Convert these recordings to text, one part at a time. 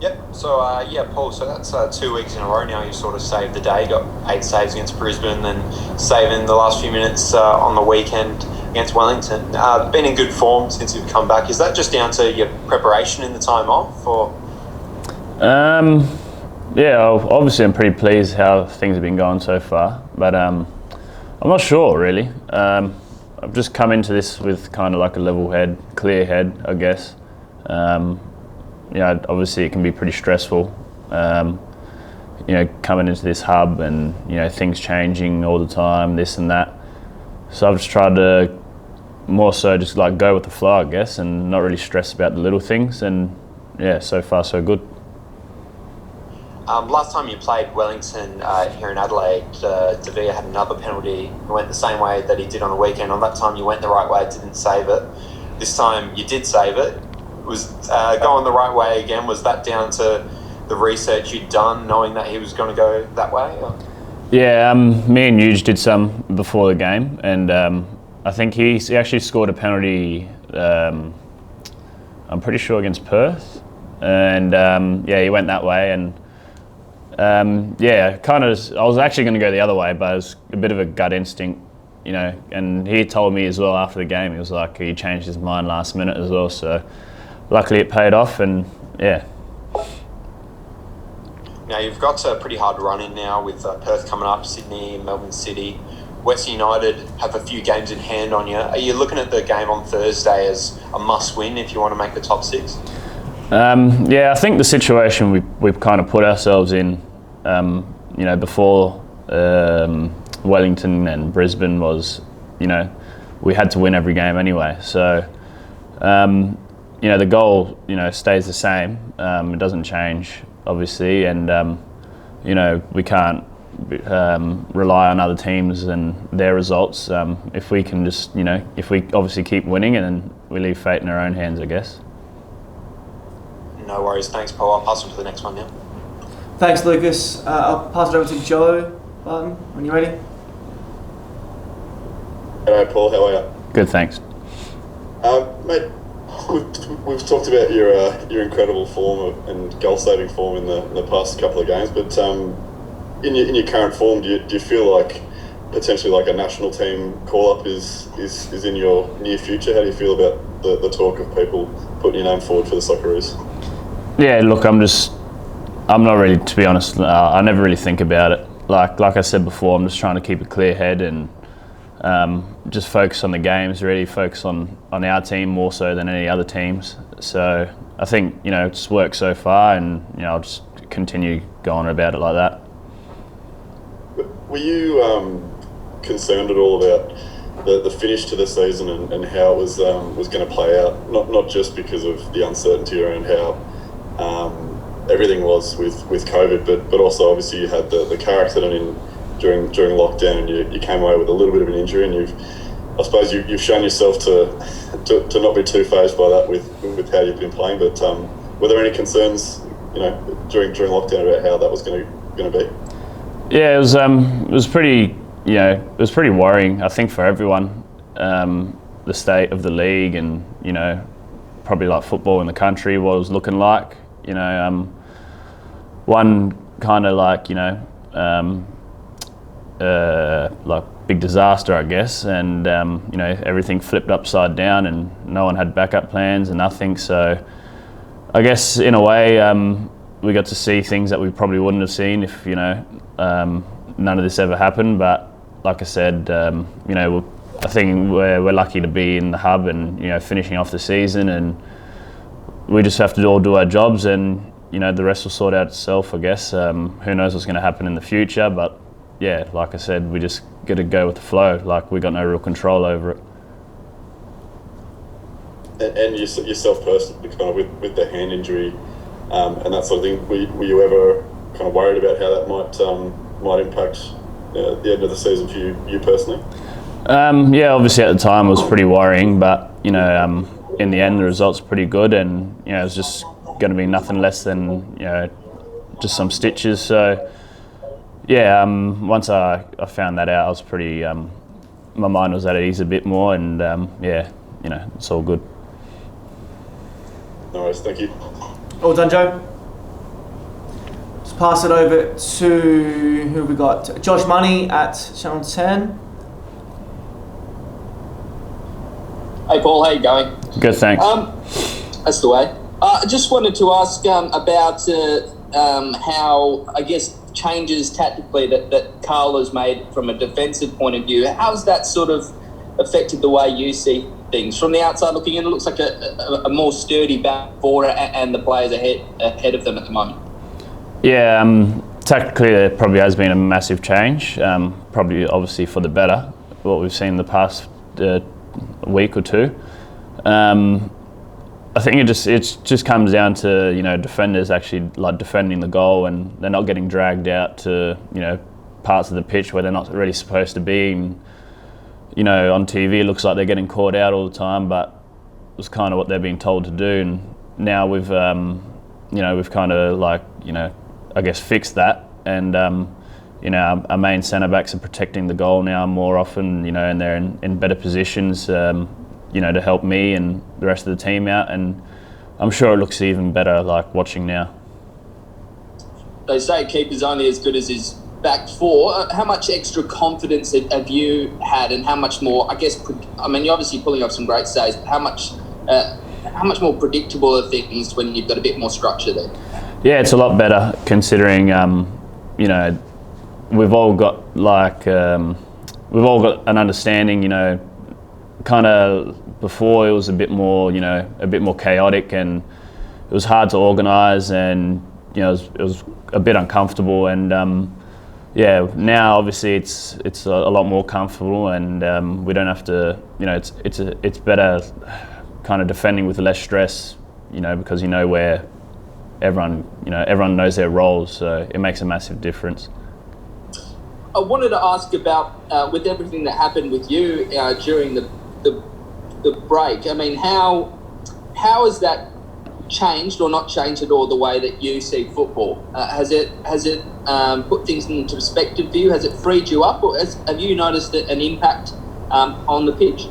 Yep. So, Paul, so that's 2 weeks in a row now. You sort of saved the day, got 8 saves against Brisbane, then saving the last few minutes on the weekend against Wellington. Been in good form since you've come back. Is that just down to your preparation in the time off, or? Obviously I'm pretty pleased how things have been going so far, but I'm not sure really. I've just come into this with kind of like a level head, clear head, I guess. Obviously it can be pretty stressful, coming into this hub and, things changing all the time, this and that. So I've just tried to more so just like go with the flow, I guess, and not really stress about the little things. And yeah, so far so good. Last time you played Wellington here in Adelaide, De Vea had another penalty. It went the same way that he did on the weekend. On that time you went the right way, didn't save it. This time you did save it. Was going the right way again? Was that down to the research you'd done, knowing that he was going to go that way? Or? Yeah, me and Huge did some before the game, and I think he actually scored a penalty, I'm pretty sure against Perth, and he went that way, and I was actually going to go the other way, but it was a bit of a gut instinct, and he told me as well after the game, he was like, he changed his mind last minute as well, so luckily it paid off, and yeah. Now you've got a pretty hard run in now with Perth coming up, Sydney, Melbourne City. Western United have a few games in hand on you. Are you looking at the game on Thursday as a must-win if you want to make the top six? I think the situation we've kind of put ourselves in, before Wellington and Brisbane was, we had to win every game anyway. So, the goal, stays the same. It doesn't change, obviously, and we can't rely on other teams and their results. If we can just, if we obviously keep winning, and then we leave fate in our own hands, I guess. No worries. Thanks, Paul. I'll pass on to the next one now. Thanks, Lucas. I'll pass it over to Joe Barton when you're ready. Hello, Paul. How are you? Good, thanks. Mate, we've talked about your incredible form and goal-saving form in the past couple of games, but in your current form, do you feel like potentially like a national team call-up is in your near future? How do you feel about the talk of people putting your name forward for the Socceroos? Yeah, look, I'm not really, to be honest, I never really think about it. Like I said before, I'm just trying to keep a clear head and just focus on the games, really focus on our team more so than any other teams. So I think, it's worked so far, and, I'll just continue going about it like that. Were you concerned at all about the finish to the season and how it was going to play out? Not just because of the uncertainty around how everything was with COVID, but also obviously you had the car accident during lockdown, and you came away with a little bit of an injury, and you've shown yourself to not be too fazed by that with how you've been playing. But were there any concerns, during lockdown about how that was going to be? Yeah, it was pretty, it was pretty worrying, I think, for everyone. The state of the league and, probably like football in the country, what it was looking like. One kind of like, like big disaster, I guess, and everything flipped upside down, and no one had backup plans and nothing. So I guess in a way we got to see things that we probably wouldn't have seen if none of this ever happened. But like I said, I think we're lucky to be in the hub and finishing off the season, and we just have to all do our jobs, and the rest will sort out itself, I guess. Who knows what's going to happen in the future, but yeah, like I said, we just got to go with the flow. Like, we got no real control over it. And yourself personally, kind of with the hand injury and that sort of thing, were you ever kind of worried about how that might impact the end of the season for you personally? Yeah, obviously at the time it was pretty worrying, but in the end the results were pretty good, and it was just going to be nothing less than just some stitches. So yeah, once I found that out, I was pretty, my mind was at ease a bit more, and it's all good. No worries, thank you. All done, Joe? pass it over to who have we got? Josh Money at Channel 10. Hey Paul, how you going? Good, thanks. That's the way. I just wanted to ask about how, I guess, changes tactically that Carl has made from a defensive point of view. How's that sort of affected the way you see things? From the outside looking in, it looks like a more sturdy back four and the players ahead of them at the moment. Yeah, tactically there probably has been a massive change, probably obviously for the better, what we've seen in the past week or two. I think it just comes down to, you know, defenders actually like defending the goal, and they're not getting dragged out to, you know, parts of the pitch where they're not really supposed to be. And, you know, on TV it looks like they're getting caught out all the time, but it's kind of what they're being told to do. And now we've kind of like, you know, I guess fixed that, and you know, our main centre backs are protecting the goal now more often, you know, and they're in better positions, you know, to help me and the rest of the team out. And I'm sure it looks even better, like watching now. They say keeper's only as good as his back four. How much extra confidence have you had, and how much more, I guess, I mean, you're obviously pulling off some great saves, but how much more predictable are things when you've got a bit more structure there? Yeah, it's a lot better considering, you know, we've all got like, we've all got an understanding, you know. Kind of before it was a bit more, you know, a bit more chaotic, and it was hard to organise, and, you know, it was a bit uncomfortable. And yeah, now obviously it's a lot more comfortable, and we don't have to, you know, it's better kind of defending with less stress, you know, because you know where everyone knows their roles, so it makes a massive difference. I wanted to ask about with everything that happened with you during the break. I mean, how has that changed or not changed at all the way that you see football? Has it put things into perspective for you? Has it freed you up, or have you noticed an impact on the pitch?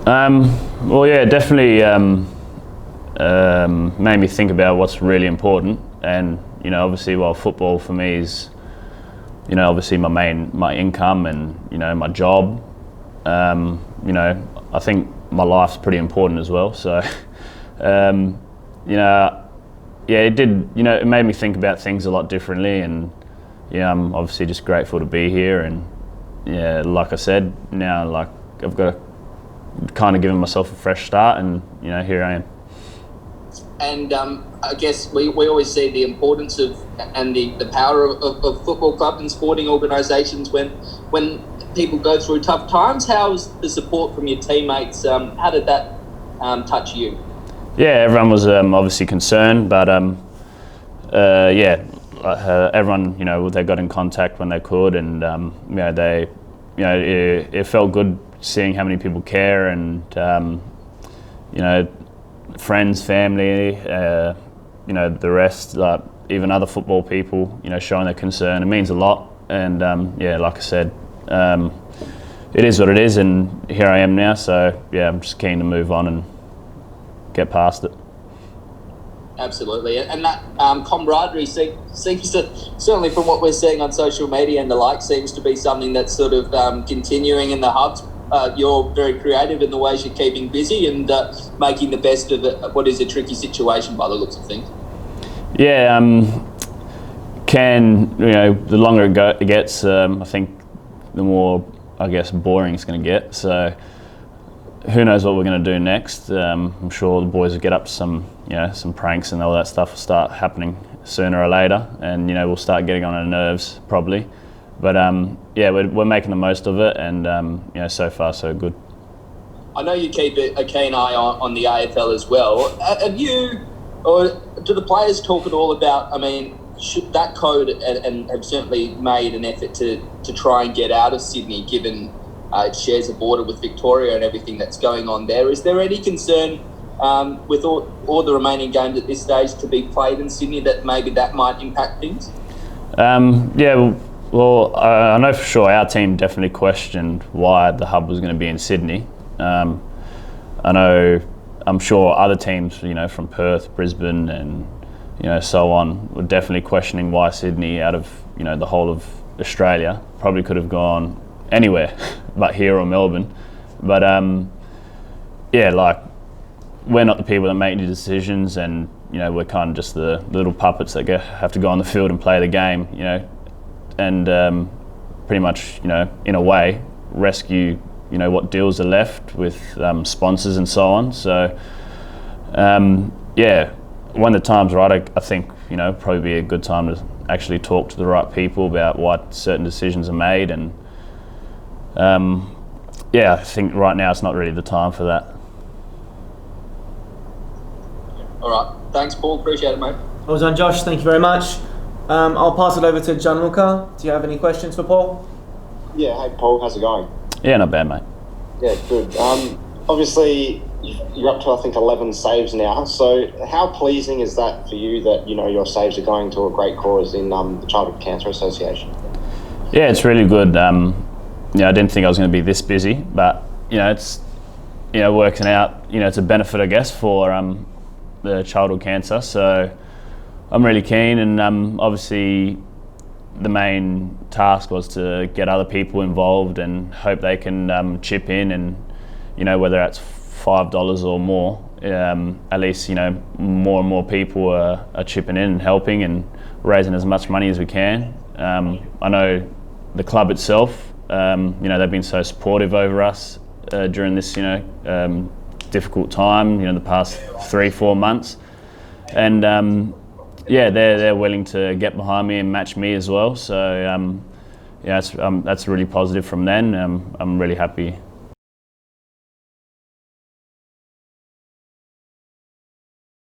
Well, yeah, definitely made me think about what's really important. And, you know, obviously, well, football for me is, you know, obviously my income and, you know, my job. You know, I think my life's pretty important as well. So, you know, yeah, it did, you know, it made me think about things a lot differently. And, yeah, I'm obviously just grateful to be here. And, yeah, like I said, now, like, I've got to kind of given myself a fresh start, and, you know, here I am. And I guess we always see the importance of and the power of football clubs and sporting organisations when people go through tough times. How's the support from your teammates? How did that touch you? Yeah, everyone was obviously concerned, but yeah, everyone, you know, they got in contact when they could, and you know, they, you know, it felt good seeing how many people care, and you know, friends, family, you know, the rest, like even other football people, you know, showing their concern. It means a lot, and yeah, like I said, it is what it is, and here I am now. So yeah, I'm just keen to move on and get past it. Absolutely, and that camaraderie seems to, certainly from what we're seeing on social media and the like, seems to be something that's sort of continuing in the hubs. You're very creative in the ways you're keeping busy and making the best of what is a tricky situation by the looks of things. Yeah, you know, the longer it gets, I think the more, I guess, boring it's going to get. So who knows what we're going to do next? I'm sure the boys will get up to some, you know, some pranks, and all that stuff will start happening sooner or later, and, you know, we'll start getting on our nerves probably. But yeah, we're making the most of it, and you know, so far so good. I know you keep a keen eye on the AFL as well. Have you, or do the players talk at all about, I mean, should that code, and have certainly made an effort to try and get out of Sydney, given it shares a border with Victoria and everything that's going on there? Is there any concern with all the remaining games at this stage to be played in Sydney that maybe that might impact things? Yeah, well, I know for sure our team definitely questioned why the hub was going to be in Sydney. I'm sure other teams, you know, from Perth, Brisbane, and so on. We're definitely questioning why Sydney, out of the whole of Australia, probably could have gone anywhere but here or Melbourne. But we're not the people that make any decisions, and we're kind of just the little puppets that have to go on the field and play the game, and pretty much in a way rescue what deals are left with sponsors and so on. So when the time's right, I think probably be a good time to actually talk to the right people about why certain decisions are made, and I think right now it's not really the time for that. All right. Thanks, Paul. Appreciate it, mate. Well done, Josh. Thank you very much. I'll pass it over to John Walker. Do you have any questions for Paul? Yeah, hey Paul, how's it going? Yeah, not bad, mate. Yeah, good. Obviously, you're up to, I think, 11 saves now. So how pleasing is that for you that, your saves are going to a great cause in the Childhood Cancer Association? Yeah, it's really good. I didn't think I was going to be this busy, but, it's, working out, it's a benefit, I guess, for the childhood cancer. So I'm really keen, and obviously the main task was to get other people involved and hope they can chip in, and whether that's $5 or more, at least more and more people are chipping in and helping and raising as much money as we can. I know the club itself, they've been so supportive over us during this difficult time, the past 3-4 months, and they're willing to get behind me and match me as well. So that's really positive from them. I'm really happy